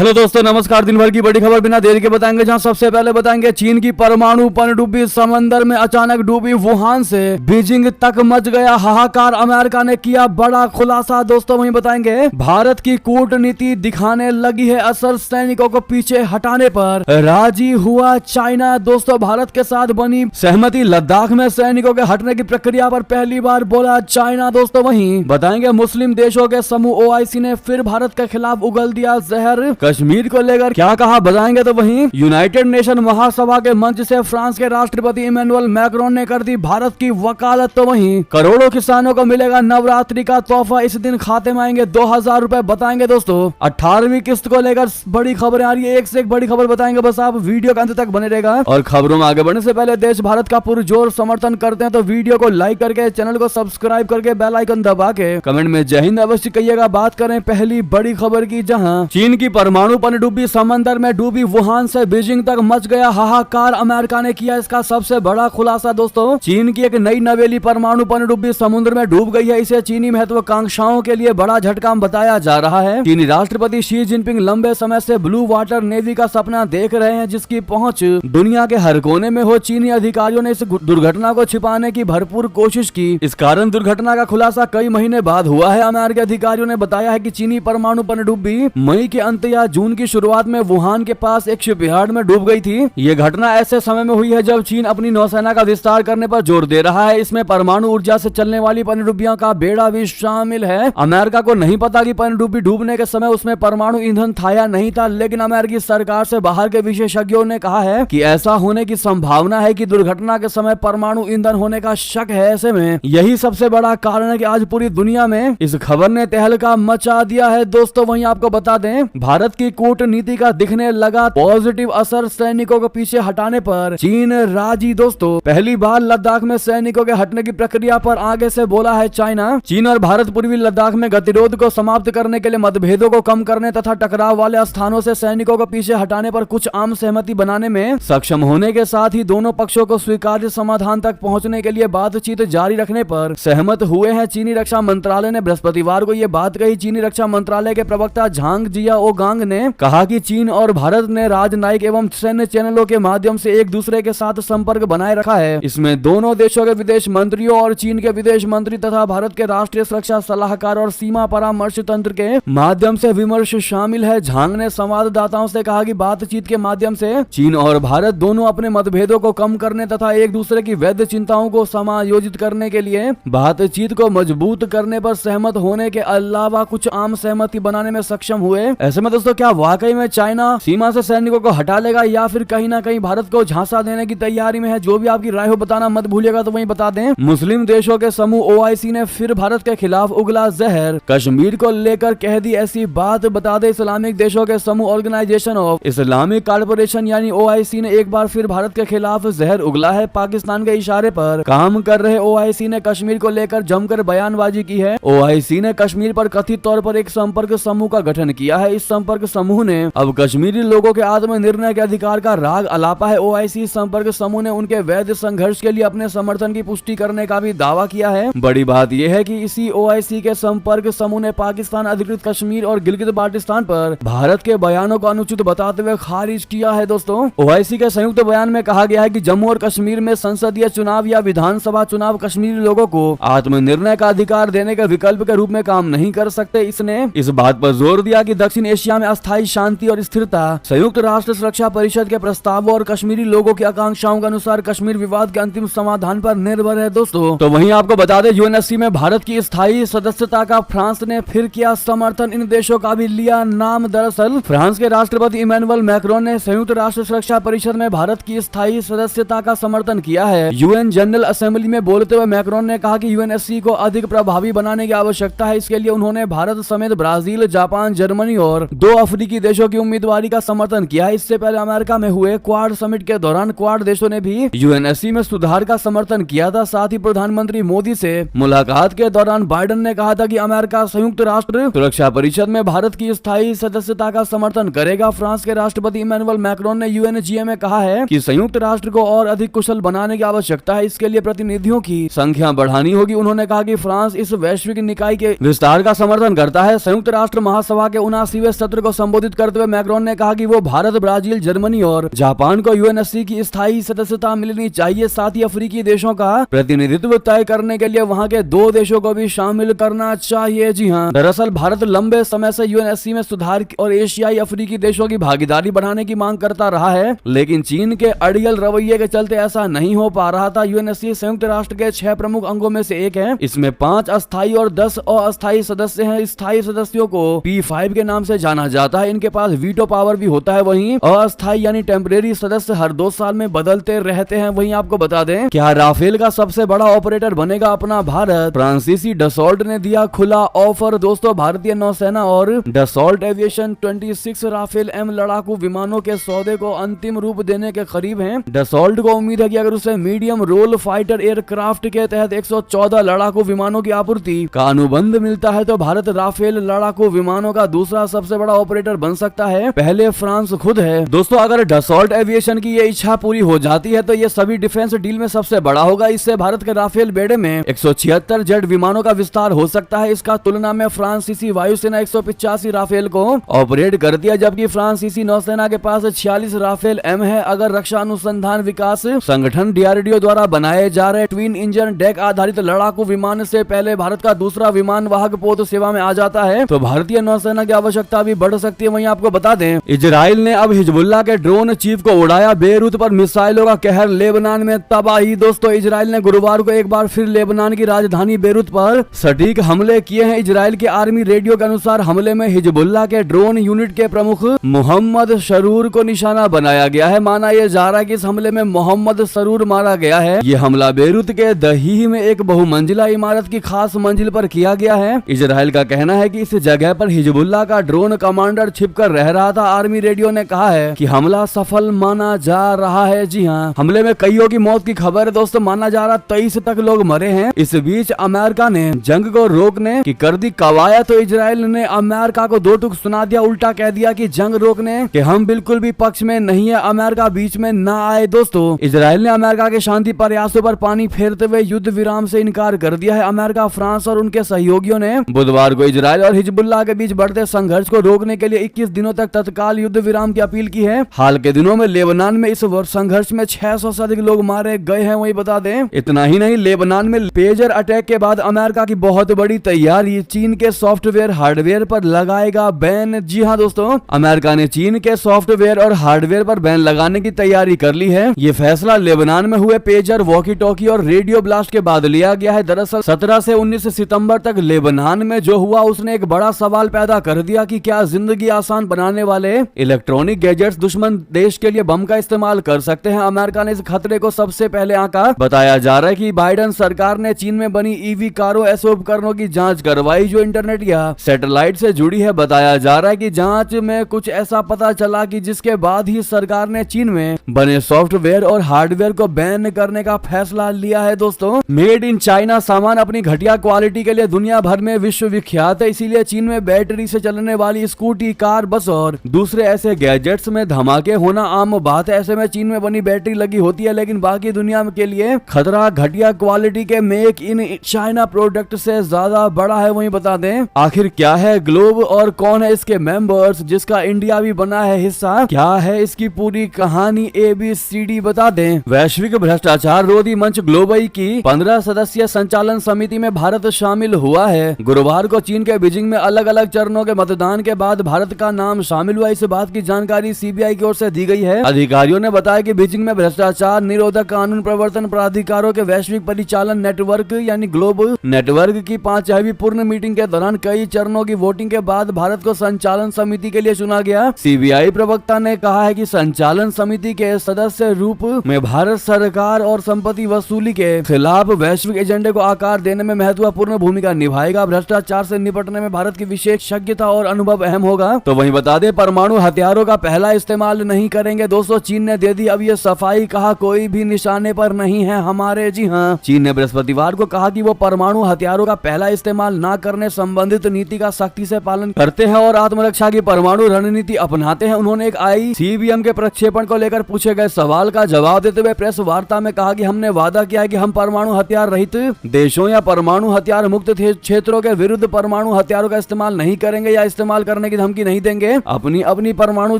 Hello दोस्तों, नमस्कार। दिन भर की बड़ी खबर बिना देरी के बताएंगे, जहां सबसे पहले बताएंगे चीन की परमाणु पनडुब्बी समंदर में अचानक डूबी। वुहान से बीजिंग तक मच गया हाहाकार, अमेरिका ने किया बड़ा खुलासा। दोस्तों वहीं बताएंगे भारत की कूटनीति दिखाने लगी है असर, सैनिकों को पीछे हटाने पर राजी हुआ चाइना। दोस्तों भारत के साथ बनी सहमति, लद्दाख में सैनिकों के हटने की प्रक्रिया पर पहली बार बोला चाइना। दोस्तों वहीं बताएंगे मुस्लिम देशों के समूह OIC ने फिर भारत के खिलाफ उगल दिया जहर। कश्मीर को लेकर क्या कहा बताएंगे। तो वहीं यूनाइटेड नेशन महासभा के मंच से फ्रांस के राष्ट्रपति इमैनुअल मैक्रोन ने कर दी भारत की वकालत। तो वहीं करोड़ों किसानों को मिलेगा नवरात्रि का तोहफा, इस दिन खाते में आएंगे 2000 रुपए बताएंगे। दोस्तों 18वीं किस्त को लेकर बड़ी खबरें आ रही है, एक से एक बड़ी खबर बताएंगे, बस आप वीडियो के अंत तक बने रहेगा। और खबरों में आगे बढ़ने से पहले देश भारत का पुरजोर समर्थन करते हैं तो वीडियो को लाइक करके, चैनल को सब्सक्राइब करके, बेल आइकन दबा के कमेंट में जय हिंद अवश्य कहिएगा। बात करें पहली बड़ी खबर की, जहां चीन की परमाणु पनडुब्बी समंदर में डूबी। वुहान से बीजिंग तक मच गया हाहाकार, अमेरिका ने किया इसका सबसे बड़ा खुलासा। दोस्तों चीन की एक नई नवेली परमाणु पनडुब्बी समुद्र में डूब गई है। इसे चीनी महत्वाकांक्षाओं के लिए बड़ा झटका बताया जा रहा है। चीनी राष्ट्रपति शी जिनपिंग लंबे समय से ब्लू वाटर नेवी का सपना देख रहे हैं, जिसकी पहुंच दुनिया के हर कोने में हो। चीनी अधिकारियों ने इस दुर्घटना को छिपाने की भरपूर कोशिश की। इस कारण दुर्घटना का खुलासा कई महीने बाद हुआ है। अमेरिकी अधिकारियों ने बताया है कि चीनी परमाणु पनडुब्बी मई के अंत या जून की शुरुआत में वुहान के पास एक शिपयार्ड में डूब गई थी। ये घटना ऐसे समय में हुई है जब चीन अपनी नौसेना का विस्तार करने पर जोर दे रहा है। इसमें परमाणु ऊर्जा से चलने वाली पनडुब्बियों का बेड़ा भी शामिल है। अमेरिका को नहीं पता कि पनडुब्बी डूबने के समय उसमें परमाणु ईंधन था या नहीं था, लेकिन अमेरिकी सरकार से बाहर के विशेषज्ञों ने कहा है कि ऐसा होने की संभावना है कि दुर्घटना के समय परमाणु ईंधन होने का शक है। ऐसे में यही सबसे बड़ा कारण है कि आज पूरी दुनिया में इस खबर ने तहलका मचा दिया है। दोस्तों वहीं आपको बता दें भारत की कूटनीति का दिखने लगा पॉजिटिव असर, सैनिकों को पीछे हटाने पर चीन राजी। दोस्तों पहली बार लद्दाख में सैनिकों के हटने की प्रक्रिया पर आगे से बोला है चाइना। चीन और भारत पूर्वी लद्दाख में गतिरोध को समाप्त करने के लिए मतभेदों को कम करने तथा टकराव वाले स्थानों से सैनिकों को पीछे हटाने पर कुछ आम सहमति बनाने में सक्षम होने के साथ ही दोनों पक्षों को स्वीकार्य समाधान तक पहुंचने के लिए बातचीत जारी रखने पर सहमत हुए हैं। चीनी रक्षा मंत्रालय ने बृहस्पतिवार को यह बात कही। चीनी रक्षा मंत्रालय के प्रवक्ता झांग जियाओगांग ने कहा कि चीन और भारत ने राजनयिक एवं सैन्य चैनलों के माध्यम से एक दूसरे के साथ संपर्क बनाए रखा है। इसमें दोनों देशों के विदेश मंत्रियों और चीन के विदेश मंत्री तथा भारत के राष्ट्रीय सुरक्षा सलाहकार और सीमा परामर्श तंत्र के माध्यम से विमर्श शामिल है। झांग ने संवाददाताओं से कहा कि बातचीत के माध्यम से चीन और भारत दोनों अपने मतभेदों को कम करने तथा एक दूसरे की वैध चिंताओं को समायोजित करने के लिए बातचीत को मजबूत करने पर सहमत होने के अलावा कुछ आम सहमति बनाने में सक्षम हुए। ऐसे में दोस्तों क्या वाकई में चाइना सीमा से सैनिकों को हटा लेगा या फिर कहीं ना कहीं भारत को झांसा देने की तैयारी में है? जो भी आपकी राय हो बताना मत भूलिएगा। तो वहीं बता दें मुस्लिम देशों के समूह OIC ने फिर भारत के खिलाफ उगला जहर, कश्मीर को लेकर कह दी ऐसी बात। बता दें इस्लामिक देशों के समूह ऑर्गेनाइजेशन ऑफ इस्लामिक कॉर्पोरेशन यानी OIC ने एक बार फिर भारत के खिलाफ जहर उगला है। पाकिस्तान के इशारे पर काम कर रहे OIC ने कश्मीर को लेकर जमकर बयानबाजी की है। OIC ने कश्मीर पर कथित तौर पर एक संपर्क समूह का गठन किया है। इस संपर्क समूह ने अब कश्मीरी लोगों के आत्मनिर्णय के अधिकार का राग अलापा है। OIC संपर्क समूह ने उनके वैध संघर्ष के लिए अपने समर्थन की पुष्टि करने का भी दावा किया है। बड़ी बात यह है कि इसी OIC के संपर्क समूह ने पाकिस्तान अधिकृत कश्मीर और गिलगित बाल्टिस्तान पर भारत के बयानों को अनुचित बताते हुए खारिज किया है। दोस्तों OIC के संयुक्त बयान में कहा गया है कि जम्मू और कश्मीर में संसदीय चुनाव या विधानसभा चुनाव कश्मीरी लोगों को आत्मनिर्णय का अधिकार देने के विकल्प के रूप में काम नहीं कर सकते। इसने इस बात पर जोर दिया कि दक्षिण एशिया में अस्थायी शांति और स्थिरता संयुक्त राष्ट्र सुरक्षा परिषद के प्रस्तावों और कश्मीरी लोगों की आकांक्षाओं के अनुसार कश्मीर विवाद के अंतिम समाधान पर निर्भर है। दोस्तों तो वहीं आपको बता दें UNSC में भारत की स्थायी सदस्यता का फ्रांस ने फिर किया समर्थन, इन देशों का भी लिया नाम। दरअसल फ्रांस के राष्ट्रपति इमैनुअल मैक्रोन ने संयुक्त राष्ट्र सुरक्षा परिषद में भारत की स्थायी सदस्यता का समर्थन किया है। UN जनरल असेंबली में बोलते हुए मैक्रोन ने कहा कि UNSC को अधिक प्रभावी बनाने की आवश्यकता है। इसके लिए उन्होंने भारत समेत ब्राजील, जापान, जर्मनी और 2 अफ्रीकी देशों की उम्मीदवारी का समर्थन किया है। इससे पहले अमेरिका में हुए क्वाड समिट के दौरान क्वाड देशों ने भी UNSC में सुधार का समर्थन किया था। साथ ही प्रधानमंत्री मोदी से मुलाकात के दौरान बाइडेन ने कहा था कि अमेरिका संयुक्त राष्ट्र सुरक्षा परिषद में भारत की स्थायी सदस्यता का समर्थन करेगा। फ्रांस के राष्ट्रपति इमैनुअल मैक्रोन ने UNGA में कहा है कि संयुक्त राष्ट्र को और अधिक कुशल बनाने की आवश्यकता है। इसके लिए प्रतिनिधियों की संख्या बढ़ानी होगी। उन्होंने कहा कि फ्रांस इस वैश्विक निकाय के विस्तार का समर्थन करता है। संयुक्त राष्ट्र महासभा के 79वें सत्र को संबोधित करते हुए मैक्रोन ने कहा कि वो भारत, ब्राजील, जर्मनी और जापान को यूएनएससी की स्थायी सदस्यता मिलनी चाहिए। साथ ही अफ्रीकी देशों का प्रतिनिधित्व तय करने के लिए वहां के 2 देशों को भी शामिल करना चाहिए। जी हाँ, दरअसल भारत लंबे समय से यूएनएससी में सुधार और एशियाई अफ्रीकी देशों की भागीदारी बढ़ाने की मांग करता रहा है, लेकिन चीन के अड़ियल रवैये के चलते ऐसा नहीं हो पा रहा था। यूएनएससी संयुक्त राष्ट्र के 6 प्रमुख अंगों में से एक है। इसमें 5 अस्थायी और 10 अस्थायी सदस्य हैं। स्थायी सदस्यों को P5 के नाम से जाना जाता है। इनके पास वीटो पावर भी होता है। वहीं अस्थायी यानी टेम्परेरी सदस्य हर 2 साल में बदलते रहते हैं। वहीं आपको बता दें, क्या राफेल का सबसे बड़ा ऑपरेटर बनेगा अपना भारत? फ्रांसीसी डसॉल्ट ने दिया खुला ऑफर। दोस्तों, भारतीय नौसेना और डसॉल्ट एविएशन 26 राफेल M लड़ाकू विमानों के सौदे को अंतिम रूप देने के करीब हैं। डसॉल्ट को उम्मीद है कि अगर उसे मीडियम रोल फाइटर एयरक्राफ्ट के तहत 114 लड़ाकू विमानों की आपूर्ति का अनुबंध मिलता है तो भारत राफेल लड़ाकू विमानों का दूसरा सबसे बड़ा ऑपरेटर बन सकता है। पहले फ्रांस खुद है। दोस्तों, अगर डसॉल्ट एविएशन की ये इच्छा पूरी हो जाती है तो ये सभी डिफेंस डील में सबसे बड़ा होगा। इससे भारत के राफेल बेड़े में 176 जेट विमानों का विस्तार हो सकता है। इसका तुलना में फ्रांसीसी वायुसेना 185 राफेल को ऑपरेट करती है, जबकि फ्रांसीसी नौसेना के पास 46 राफेल M है। अगर रक्षा अनुसंधान विकास संगठन DRDO द्वारा बनाए जा रहे ट्विन इंजन डेक आधारित लड़ाकू विमान से पहले भारत का दूसरा विमान वाहक पोत सेवा में आ जाता है तो भारतीय नौसेना की आवश्यकता भी बढ़ सकती है। वहीं आपको बता दें, इजराइल ने अब हिजबुल्लाह के ड्रोन चीफ को उड़ाया। बेरूत पर मिसाइलों का कहर, लेबनान में तबाही। दोस्तों, इजराइल ने गुरुवार को एक बार फिर लेबनान की राजधानी बेरूत पर सटीक हमले किए हैं। इजराइल के आर्मी रेडियो के अनुसार हमले में हिजबुल्लाह के ड्रोन यूनिट के प्रमुख मोहम्मद सरूर को निशाना बनाया गया है। माना यह जा रहा है कि इस हमले में मोहम्मद सरूर मारा गया है। यह हमला बेरूत के दहीह में एक बहुमंजिला इमारत की खास मंजिल पर किया गया है। इजराइल का कहना है कि इस जगह पर हिजबुल्लाह का ड्रोन कमांडर छिपकर रह रहा था। आर्मी रेडियो ने कहा है कि हमला सफल माना जा रहा है। जी हाँ, हमले में कईयों की मौत की खबर है। दोस्तों, माना जा रहा 23 तक लोग मरे हैं। इस बीच अमेरिका ने जंग को रोकने की कर दी कवायद तो इजराइल ने अमेरिका को 2 टूक सुना दिया। उल्टा कह दिया कि जंग रोकने के हम बिल्कुल भी पक्ष में नहीं है, अमेरिका बीच में ना आए। दोस्तों, इजराइल ने अमेरिका के शांति प्रयासों पर पानी फेरते हुए युद्ध विराम से इनकार कर दिया है। अमेरिका, फ्रांस और उनके सहयोगियों ने बुधवार को इजराइल और हिजबुल्लाह के बीच बढ़ते संघर्ष को रोकने के लिए 21 दिनों तक तत्काल युद्ध विराम की अपील की है। हाल के दिनों में लेबनान में इस संघर्ष में 600 से अधिक लोग मारे गए हैं। वही बता दें, इतना ही नहीं, लेबनान में पेजर अटैक के बाद अमेरिका की बहुत बड़ी तैयारी, चीन के सॉफ्टवेयर हार्डवेयर पर लगाएगा बैन। जी हाँ दोस्तों, अमेरिका ने चीन के सॉफ्टवेयर और हार्डवेयर पर बैन लगाने की तैयारी कर ली है। ये फैसला लेबनान में हुए पेजर, वॉकी टॉकी और रेडियो ब्लास्ट के बाद लिया गया है। दरअसल 17 से 19 सितंबर तक लेबनान में जो हुआ उसने एक बड़ा सवाल पैदा कर दिया कि क्या जिंदगी आसान बनाने वाले इलेक्ट्रॉनिक गैजेट्स दुश्मन देश के लिए बम का इस्तेमाल कर सकते हैं। अमेरिका ने इस खतरे को सबसे पहले आंका। बताया जा रहा है कि बाइडेन सरकार ने चीन में बनी ईवी कारों ऐसे उपकरणों की जांच करवाई जो इंटरनेट या सैटेलाइट से जुड़ी है। बताया जा रहा है कि जांच में कुछ ऐसा पता चला कि जिसके बाद ही सरकार ने चीन में बने सॉफ्टवेयर और हार्डवेयर को बैन करने का फैसला लिया है। दोस्तों, मेड इन चाइना सामान अपनी घटिया क्वालिटी के लिए दुनिया भर में विश्व विख्यात है। इसीलिए चीन में बैटरी से चलने वाली स्कूटी, कार, बस और दूसरे ऐसे गैजेट्स में धमाके होना आम बात है। ऐसे में चीन में बनी बैटरी लगी होती है, लेकिन बाकी दुनिया के लिए खतरा घटिया क्वालिटी के मेक इन चाइना प्रोडक्ट से ज्यादा बड़ा है। वहीं बता दें, आखिर क्या है ग्लोब और कौन है इसके मेंबर्स जिसका इंडिया भी बना है हिस्सा, क्या है इसकी पूरी कहानी, ABCD बता दें। वैश्विक भ्रष्टाचार रोधी मंच ग्लोबई की 15 सदस्यीय संचालन समिति में भारत शामिल हुआ है। गुरुवार को चीन के बीजिंग में अलग अलग चरणों के मतदान के बाद भारत का नाम शामिल हुआ। इस बात की जानकारी CBI की ओर से दी गई है। अधिकारियों ने बताया कि बीजिंग में भ्रष्टाचार निरोधक कानून प्रवर्तन प्राधिकारों के वैश्विक परिचालन नेटवर्क यानी ग्लोबल नेटवर्क की 5वीं पूर्ण मीटिंग के दौरान कई चरणों की वोटिंग के बाद भारत को संचालन समिति के लिए चुना गया। CBI प्रवक्ता ने कहा है कि संचालन समिति के सदस्य रूप में भारत सरकार और संपत्ति वसूली के खिलाफ वैश्विक एजेंडे को आकार देने में महत्वपूर्ण भूमिका निभाएगा। भ्रष्टाचार से निपटने में भारत की विशेषज्ञता और अनुभव अहम होगा। तो वहीं बता दें, परमाणु हथियारों का पहला इस्तेमाल नहीं करेंगे। दोस्तों, चीन ने दे दी अब ये सफाई, कहा कोई भी निशाने पर नहीं है हमारे। जी हाँ, चीन ने बृहस्पतिवार को कहा कि वो परमाणु हथियारों का पहला इस्तेमाल न करने संबंधित नीति का सख्ती से पालन करते हैं और आत्मरक्षा की परमाणु रणनीति अपनाते हैं। उन्होंने एक ICBM के प्रक्षेपण को लेकर पूछे गए सवाल का जवाब देते हुए प्रेस वार्ता में कहा कि हमने वादा किया है कि हम परमाणु हथियार रहित देशों या परमाणु हथियार मुक्त क्षेत्रों के विरुद्ध परमाणु हथियारों का इस्तेमाल नहीं करेंगे या इस्तेमाल करने की की धमकी नहीं देंगे, अपनी अपनी परमाणु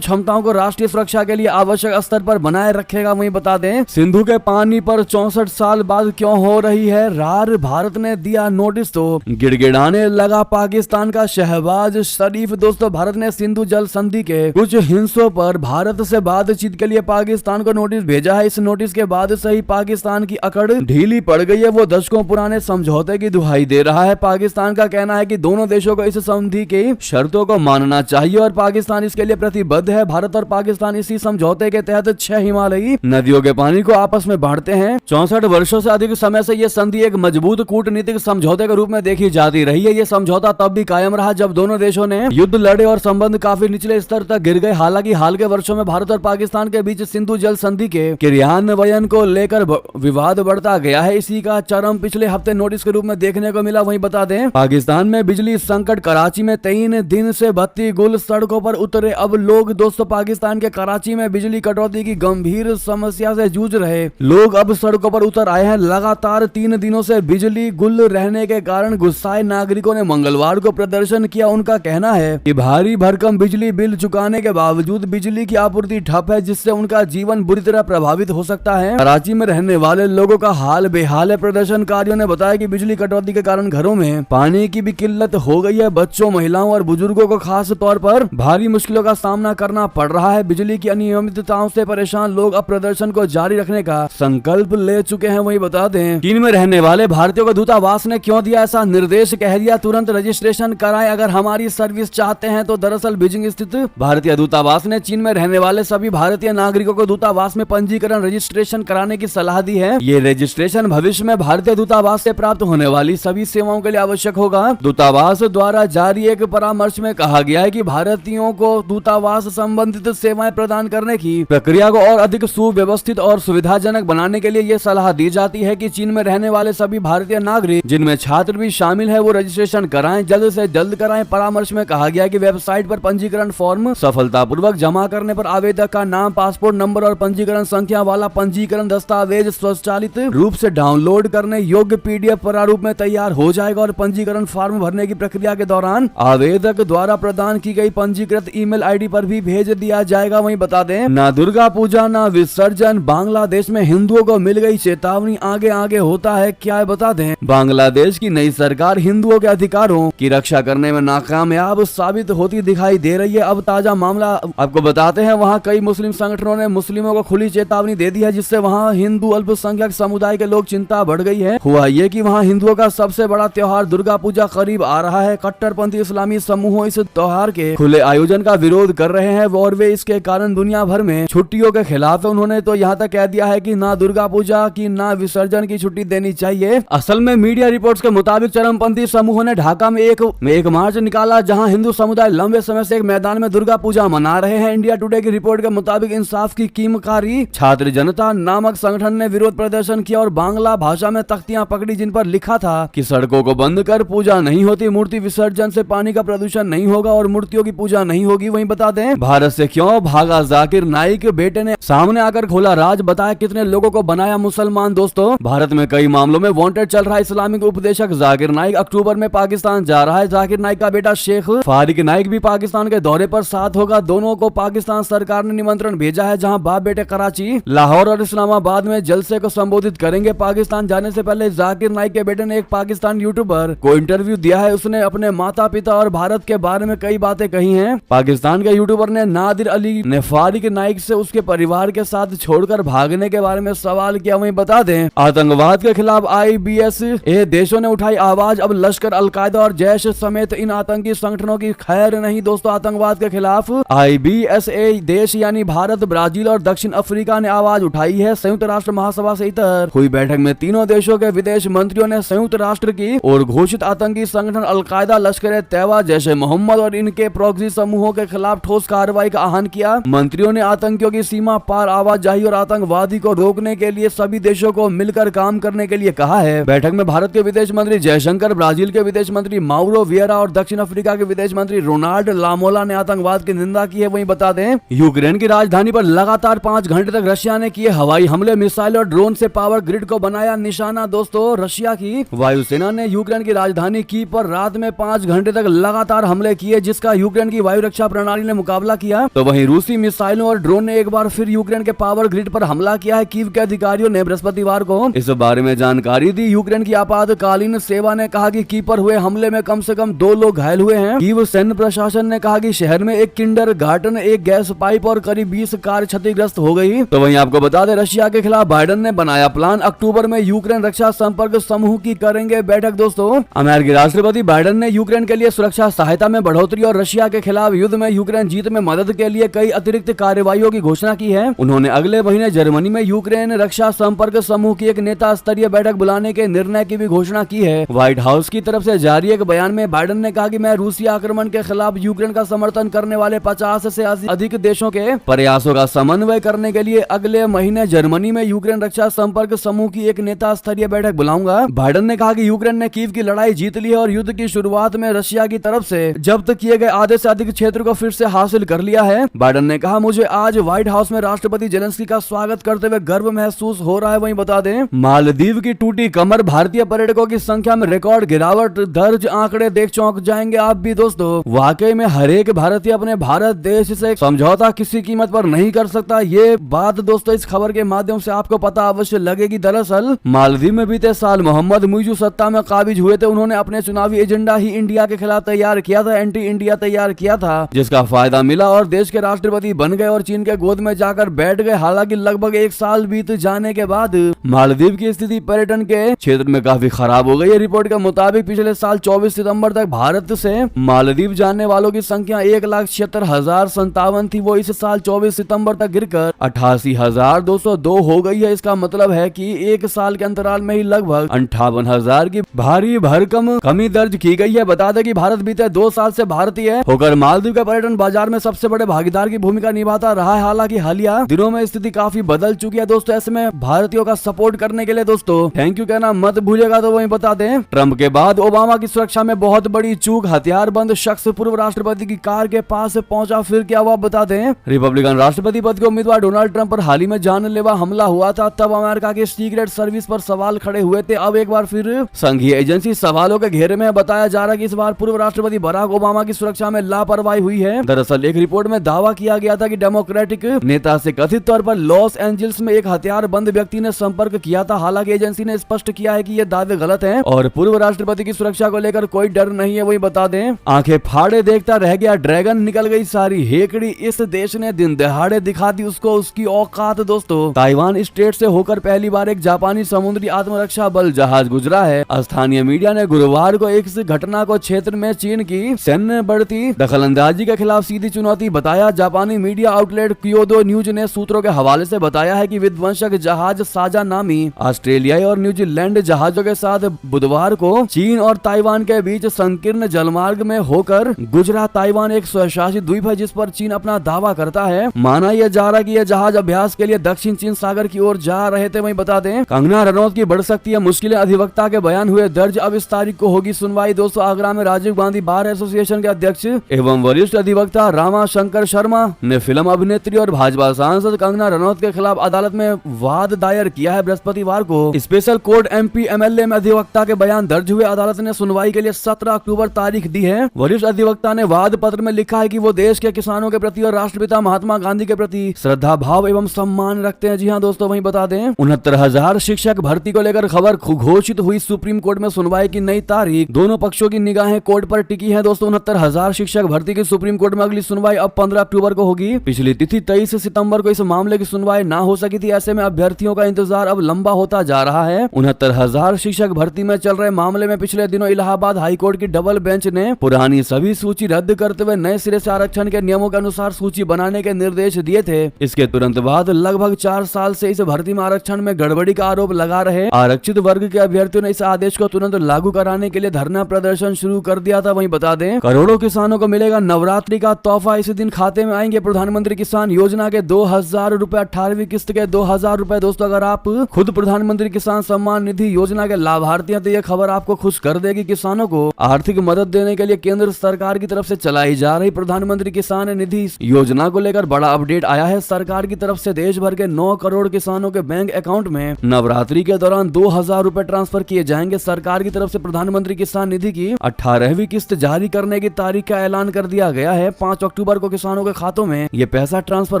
क्षमताओं को राष्ट्रीय सुरक्षा के लिए आवश्यक स्तर पर बनाए रखेगा। वहीं बता दें सिंधु के पानी पर 64 साल बाद क्यों हो रही है रार, भारत ने दिया नोटिस तो गिड़गिड़ाने लगा पाकिस्तान का शहबाज शरीफ। दोस्तों भारत ने सिंधु जल संधि के कुछ हिस्सों पर भारत से बातचीत के लिए पाकिस्तान को नोटिस भेजा है। इस नोटिस के बाद से ही पाकिस्तान की अकड़ ढीली पड़ गई है, वो दशकों पुराने समझौते की दुहाई दे रहा है। पाकिस्तान का कहना है कि दोनों देशों को इस संधि की शर्तों को मानना चाहिए और पाकिस्तान इसके लिए प्रतिबद्ध है। भारत और पाकिस्तान इसी समझौते के तहत 6 हिमालयी नदियों के पानी को आपस में बांटते हैं। 64 वर्षों से अधिक समय से यह संधि एक मजबूत कूटनीतिक समझौते के रूप में देखी जाती रही है। यह समझौता तब भी कायम रहा जब दोनों देशों ने युद्ध लड़े और संबंध काफी निचले स्तर तक गिर गए। हालांकि हाल के वर्षों में भारत और पाकिस्तान के बीच सिंधु जल संधि के क्रियान्वयन को लेकर विवाद बढ़ता गया है। इसी का चरम पिछले हफ्ते नोटिस के रूप में देखने को मिला। वहीं बता दें पाकिस्तान में बिजली संकट, कराची में 3 दिन से बत्ती गुल, सड़कों पर उतरे अब लोग। दोस्तों पाकिस्तान के कराची में बिजली कटौती की गंभीर समस्या से जूझ रहे लोग अब सड़कों पर उतर आए हैं। लगातार 3 दिनों से बिजली गुल रहने के कारण गुस्साए नागरिकों ने मंगलवार को प्रदर्शन किया। उनका कहना है कि भारी भरकम बिजली बिल चुकाने के बावजूद बिजली की आपूर्ति ठप है, जिससे उनका जीवन बुरी तरह प्रभावित हो सकता है। कराची में रहने वाले लोगों का हाल बेहाल है। प्रदर्शनकारियों ने बताया कि बिजली कटौती के कारण घरों में पानी की भी किल्लत हो गई है। बच्चों, महिलाओं और बुजुर्गों को खास तौर पर भारी मुश्किलों का सामना करना पड़ रहा है। बिजली की अनियमितताओं से परेशान लोग अब प्रदर्शन को जारी रखने का संकल्प ले चुके हैं। वहीं बता दें चीन में रहने वाले भारतीयों को दूतावास ने क्यों दिया ऐसा निर्देश, कह दिया तुरंत रजिस्ट्रेशन कराएं अगर हमारी सर्विस चाहते हैं। तो दरअसल बीजिंग स्थित भारतीय दूतावास ने चीन में रहने वाले सभी भारतीय नागरिकों को दूतावास में पंजीकरण रजिस्ट्रेशन कराने की सलाह दी है। ये रजिस्ट्रेशन भविष्य में भारतीय दूतावास से प्राप्त होने वाली सभी सेवाओं के लिए आवश्यक होगा। दूतावास द्वारा जारी एक परामर्श में कहा गया है कि भारतीयों को दूतावास संबंधित सेवाएं प्रदान करने की प्रक्रिया को और अधिक सुव्यवस्थित और सुविधाजनक बनाने के लिए ये सलाह दी जाती है कि चीन में रहने वाले सभी भारतीय नागरिक, जिनमें छात्र भी शामिल है, वो रजिस्ट्रेशन कराएं, जल्द से जल्द कराएं। परामर्श में कहा गया कि वेबसाइट पर पंजीकरण फॉर्म सफलतापूर्वक जमा करने पर आवेदक का नाम, पासपोर्ट नंबर और पंजीकरण संख्या वाला पंजीकरण दस्तावेज स्वचालित रूप से डाउनलोड करने योग्य PDF प्रारूप में तैयार हो जाएगा और पंजीकरण फॉर्म भरने की प्रक्रिया के दौरान आवेदक द्वारा प्रदान की गई पंजीकृत ईमेल ID पर भी भेज दिया जाएगा। वहीं बता दें ना दुर्गा पूजा ना विसर्जन, बांग्लादेश में हिंदुओं को मिल गई चेतावनी, आगे आगे होता है क्या है बता दें। बांग्लादेश की नई सरकार हिंदुओं के अधिकारों की रक्षा करने में नाकामयाब साबित होती दिखाई दे रही है। अब ताजा मामला आपको बताते हैं। वहाँ कई मुस्लिम संगठनों ने मुस्लिमों को खुली चेतावनी दे दी है, जिससे वहाँ हिंदू अल्पसंख्यक समुदाय के लोग चिंता बढ़ गई है। हुआ ये कि वहाँ हिंदुओं का सबसे बड़ा त्योहार दुर्गा पूजा करीब आ रहा है। कट्टरपंथी इस्लामी समूहों इस त्योहार के खुले आयोजन का विरोध कर रहे हैं और वे इसके कारण दुनिया भर में छुट्टियों के खिलाफ है। उन्होंने तो यहाँ तक कह दिया है कि ना दुर्गा पूजा की ना विसर्जन की छुट्टी देनी चाहिए। असल में मीडिया रिपोर्ट्स के मुताबिक चरमपंथी समूहों ने ढाका में एक मार्च निकाला, जहां हिंदू समुदाय लंबे समय से एक मैदान में दुर्गा पूजा मना रहे हैं। इंडिया टुडे की रिपोर्ट के मुताबिक इंसाफ की कीमकारी छात्र जनता नामक संगठन ने विरोध प्रदर्शन किया और बांग्ला भाषा में तख्तियां पकड़ी, जिन पर लिखा था कि सड़कों को बंद कर पूजा नहीं होती, मूर्ति विसर्जन से पानी का प्रदूषण नहीं होगा और मूर्तियों की पूजा नहीं होगी। वहीं बता दें भारत से क्यों भागा जाकिर नाइक, बेटे ने सामने आकर खोला राज, बताया कितने लोगों को बनाया मुसलमान। दोस्तों भारत में कई मामलों में वांटेड चल रहा इस्लामिक उपदेशक जाकिर नाइक अक्टूबर में पाकिस्तान जा रहा है। जाकिर नाइक का बेटा शेख फारिक नाइक भी पाकिस्तान के दौरे पर साथ होगा। दोनों को पाकिस्तान सरकार ने निमंत्रण भेजा है, जहां बाप बेटे कराची, लाहौर और इस्लामाबाद में जलसे को संबोधित करेंगे। पाकिस्तान जाने से पहले जाकिर नाइक के बेटे ने एक पाकिस्तान यूट्यूबर को इंटरव्यू दिया है। उसने अपने माता पिता और भारत के बारे में कई बातें कही हैं। पाकिस्तान के यूट्यूबर ने नादिर अली ने फारिक नाइक से उसके परिवार के साथ छोड़कर भागने के बारे में सवाल किया। वहीं बता दें आतंकवाद के खिलाफ IBS देशों ने उठाई आवाज। अब लश्कर, अलकायदा और जैश समेत इन आतंकी संगठनों की खैर नहीं। दोस्तों आतंकवाद के खिलाफ IBSA देश यानी भारत, ब्राजील और दक्षिण अफ्रीका ने आवाज उठाई है। संयुक्त राष्ट्र महासभा से इतर हुई बैठक में तीनों देशों के विदेश मंत्रियों ने संयुक्त राष्ट्र की और घोषित आतंकी संगठन अलकायदा, लश्कर तैयबा, जैश मोहम्मद और इनके प्रॉक्सी समूहों के खिलाफ ठोस कार्रवाई का आह्वान किया। मंत्रियों ने आतंकियों की सीमा पार आवाजाही और आतंकवादी को रोकने के लिए सभी देशों को मिलकर काम करने के लिए कहा है। बैठक में भारत के विदेश मंत्री जयशंकर, ब्राजील के विदेश मंत्री माउरो वियरा और दक्षिण अफ्रीका के विदेश मंत्री रोनाल्ड लामोला ने आतंकवाद की निंदा की है। वहीं बता दें यूक्रेन की राजधानी पर लगातार 5 घंटे तक रशिया ने किए हवाई हमले, मिसाइल और ड्रोन से पावर ग्रिड को बनाया निशाना। दोस्तों रशिया की वायुसेना ने यूक्रेन की राजधानी कीव पर रात में 5 घंटे तक लगातार हमले किए, जिसका यूक्रेन की वायु रक्षा प्रणाली ने मुकाबला किया। तो वहीं रूसी मिसाइलों और ड्रोन ने एक बार फिर यूक्रेन के पावर ग्रिड पर हमला किया है। कीव के अधिकारियों ने बृहस्पतिवार को इस बारे में जानकारी दी। यूक्रेन की आपातकालीन सेवा ने कहा कि कीव पर हुए हमले में कम से कम 2 लोग घायल हुए हैं। कीव सैन्य प्रशासन ने कहा कि शहर में एक किंडरगार्टन, एक गैस पाइप और करीब 20 कार क्षतिग्रस्त हो गई। तो वहीं आपको बता दें, रशिया के खिलाफ बाइडेन ने बनाया प्लान, अक्टूबर में यूक्रेन रक्षा संपर्क समूह की करेंगे बैठक। दोस्तों, अमेरिकी राष्ट्रपति बाइडेन ने यूक्रेन के लिए सुरक्षा सहायता में बढ़ोतरी और रशिया के खिलाफ युद्ध में यूक्रेन जीत में मदद के लिए कई अतिरिक्त कार्रवाइयों की घोषणा की है। उन्होंने अगले महीने जर्मनी में यूक्रेन रक्षा संपर्क समूह की एक नेता स्तरीय बैठक बुलाने के निर्णय की भी घोषणा की है। व्हाइट हाउस की तरफ से जारी एक बयान में बाइडेन ने कहा कि मैं रूसी आक्रमण के खिलाफ यूक्रेन का समर्थन करने वाले 50 से अधिक देशों के प्रयासों का समन्वय करने के लिए अगले महीने जर्मनी में यूक्रेन रक्षा संपर्क समूह की एक नेता स्तरीय बैठक बुलाऊंगा। बाइडेन ने कहा कि यूक्रेन ने कीव की लड़ाई जीत ली है और युद्ध की शुरुआत में रशिया की तरफ से जब्त किए गए आधे से अधिक क्षेत्र को फिर से हासिल कर लिया है। बाइडेन ने कहा, मुझे आज व्हाइट हाउस में राष्ट्रपति जेलेंस्की का स्वागत करते हुए गर्व महसूस हो रहा है। वहीं बता दें, मालदीव की टूटी कमर, भारतीय पर्यटकों की संख्या में रिकॉर्ड गिरावट दर्ज, आंकड़े देख चौंक जाएंगे आप भी। दोस्तों, वाकई में हर एक भारतीय अपने भारत देश से समझौता किसी कीमत पर नहीं कर सकता। ये बात दोस्तों इस खबर के माध्यम से आपको पता अवश्य लगेगी। दरअसल मालदीव में बीते साल मोहम्मद मुइज़ सत्ता में काबिज हुए थे। उन्होंने अपने चुनावी एजेंडा ही इंडिया के खिलाफ तैयार किया था, एंटी इंडिया तैयार किया था, जिसका फायदा मिला और देश के राष्ट्रपति बन गए और चीन के गोद में जाकर बैठ गए। हालांकि लगभग 1 साल बीत जाने के बाद मालदीव की स्थिति पर्यटन के क्षेत्र में काफी खराब हो गई है। रिपोर्ट के मुताबिक पिछले साल 24 सितंबर तक भारत से मालदीव जाने वालों की संख्या 1,76,057 थी। वो इस साल 24 सितंबर तक गिरकर 88,202 हो गई है। इसका मतलब है कि 1 साल के अंतराल में ही लगभग 58,000 की भारी भरकम कमी दर्ज की गई है। बता दें कि भारत बीते 2 साल से भारतीय होकर मालदीव के पर्यटन बाजार में सबसे बड़े भागीदार की भूमिका निभाता रहा है। हालांकि हालिया दिनों में स्थिति काफी बदल चुकी है। दोस्तों, ऐसे में भारतीयों का सपोर्ट करने के लिए दोस्तों थैंक यू कहना मत भूलिएगा। तो वहीं बता दें, ट्रंप के बाद ओबामा की सुरक्षा में बहुत बड़ी चूक, हथियारबंद शख्स पूर्व राष्ट्रपति की कार के पास पहुंचा। फिर क्या हुआ बता दें, रिपब्लिकन राष्ट्रपति पद के उम्मीदवार डोनाल्ड ट्रंप पर हाल ही में जानलेवा हमला हुआ था। तब अमेरिका की सीक्रेट सर्विस पर सवाल खड़े हुए थे। अब एक बार फिर संघीय एजेंसी सवालों के घेरे में बताया जा रहा है कि इस बार पूर्व राष्ट्रपति बराक ओबामा की सुरक्षा में लापरवाही हुई है। दरअसल एक रिपोर्ट में दावा किया गया था कि डेमोक्रेटिक नेता से कथित तौर पर लॉस एंजल्स में एक हथियारबंद व्यक्ति ने संपर्क किया था। हालांकि एजेंसी ने स्पष्ट किया है कि ये दावे गलत हैं और पूर्व राष्ट्रपति की सुरक्षा को लेकर कोई डर नहीं है। वही बता दें, आंखें फाड़े देखता रह गया ड्रैगन, निकल गई सारी हेकड़ी। इस देश ने दिन दहाड़े दिखा दी उसको उसकी औकात। दोस्तों, ताइवान स्ट्रेट से होकर पहली बार एक जापानी समुद्री आत्मरक्षा बल जहाज गुजरा है। स्थानीय मीडिया ने गुरुवार को इस घटना को क्षेत्र में चीन की सैन्य बढ़ती दखलंदाजी के खिलाफ सीधी चुनौती बताया। जापानी मीडिया आउटलेट क्योदो न्यूज ने सूत्रों के हवाले से बताया है कि विध्वंसक जहाज साजा नामी ऑस्ट्रेलियाई और न्यूजीलैंड जहाजों के साथ बुधवार को चीन और ताइवान के बीच संकीर्ण जलमार्ग में होकर गुजरा। ताइवान एक स्वशासित द्वीप है जिस पर चीन अपना दावा करता है। माना यह जा रहा कि यह जहाज अभ्यास के लिए दक्षिण चीन सागर की ओर जा रहे थे। वहीं बता दें, कंगना रनौत की बढ़ सकती है मुश्किलें, अधिवक्ता के बयान हुए दर्ज। अब इस तारीख को होगी सुनवाई। दोस्तों, आगरा में राजीव गांधी बार एसोसिएशन के अध्यक्ष एवं वरिष्ठ अधिवक्ता रामा शंकर शर्मा ने फिल्म अभिनेत्री और भाजपा सांसद कंगना रनौत के खिलाफ अदालत में वाद दायर किया है। बृहस्पतिवार को स्पेशल कोर्ट MP MLA में अधिवक्ता के बयान दर्ज हुए। अदालत ने सुनवाई के लिए 17 अक्टूबर तारीख दी है। वरिष्ठ अधिवक्ता ने वाद पत्र में लिखा है कि वो देश के किसानों के प्रति और राष्ट्रपिता महात्मा गांधी के प्रति श्रद्धा भाव एवं सम्मान रखते हैं। जी हाँ दोस्तों, वहीं बता दें, 69,000 शिक्षक भर्ती को लेकर खबर घोषित हुई। सुप्रीम कोर्ट में सुनवाई की नई तारीख, दोनों पक्षों की निगाहें कोर्ट पर टिकी है। दोस्तों, 69,000 शिक्षक भर्ती की सुप्रीम कोर्ट में अगली सुनवाई अब 15 अक्टूबर को होगी। पिछली तिथि 23 सितंबर को इस मामले की सुनवाई ना हो सकी थी। ऐसे में अभ्यर्थियों का इंतजार अब लंबा होता जा रहा है। 69,000 शिक्षक भर्ती में चल रहे मामले में पिछले दिनों इलाहाबाद हाईकोर्ट की डबल बेंच ने पुरानी सभी सूची रद्द करते हुए नए सिरे से आरक्षण के नियमों के अनुसार सूची बनाने के निर्देश दिए थे। इसके तुरंत बाद लगभग 4 साल से इस भर्ती में आरक्षण में गड़बड़ी का आरोप लगा रहे आरक्षित वर्ग के अभ्यर्थियों ने इस आदेश को तुरंत लागू कराने के लिए धरना प्रदर्शन शुरू कर दिया था। वहीं बता दें, करोड़ों किसानों को मिलेगा नवरात्रि का तोहफा। इस दिन खाते में आएंगे प्रधानमंत्री किसान योजना के 2,000 रूपए, 18वीं किस्त के 2,000 रूपए। दोस्तों, अगर आप खुद प्रधानमंत्री किसान सम्मान निधि योजना के लाभार्थी हैं तो यह खबर आपको खुश कर देगी। किसानों को आर्थिक मदद देने के लिए केंद्र सरकार की तरफ से चलाई जा रही प्रधानमंत्री किसान निधि योजना को लेकर बड़ा अपडेट आया है। सरकार की तरफ से देश भर के 9 करोड़ किसानों के बैंक अकाउंट में नवरात्रि के दौरान 2,000 रूपए ट्रांसफर किए जाएंगे। सरकार की तरफ से प्रधानमंत्री किसान निधि की 18वीं किस्त जारी करने की तारीख का ऐलान कर दिया गया है। 5 अक्टूबर को किसानों के खातों में ये पैसा ट्रांसफर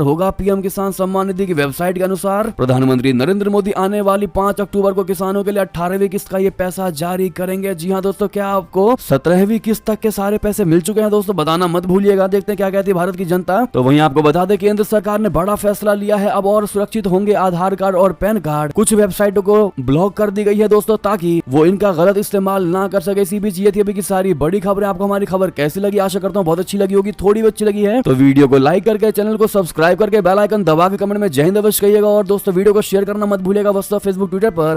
होगा। पीएम किसान सम्मान निधि की वेबसाइट के अनुसार प्रधानमंत्री नरेंद्र मोदी आने वाली 5 अक्टूबर को किसानों के लिए 18वीं किस्त का ये पैसा जारी करेंगे। जी हाँ दोस्तों, क्या आपको 17वीं किस्त तक के सारे पैसे मिल चुके हैं? दोस्तों बताना मत भूलिएगा। देखते हैं क्या कहती है भारत की जनता। तो वहीं आपको बता दें, केंद्र सरकार ने बड़ा फैसला लिया है। अब और सुरक्षित होंगे आधार कार्ड और पैन कार्ड। कुछ वेबसाइटों को ब्लॉक कर दी गई है दोस्तों, ताकि वो इनका गलत इस्तेमाल ना कर सके। इसी बीच ये थी अभी की सारी बड़ी खबरें। आपको हमारी खबर कैसी लगी? आशा करता हूँ बहुत अच्छी लगी होगी। थोड़ी भी अच्छी लगी है तो वीडियो को लाइक करके, चैनल को सब्सक्राइब करके, बेल आइकन दबा के कमेंट में जय हिंद अवश्य कहिएगा। और दोस्तों वीडियो को शेयर करना मत भूलिएगा दोस्तों, फेसबुक, ट्विटर पर।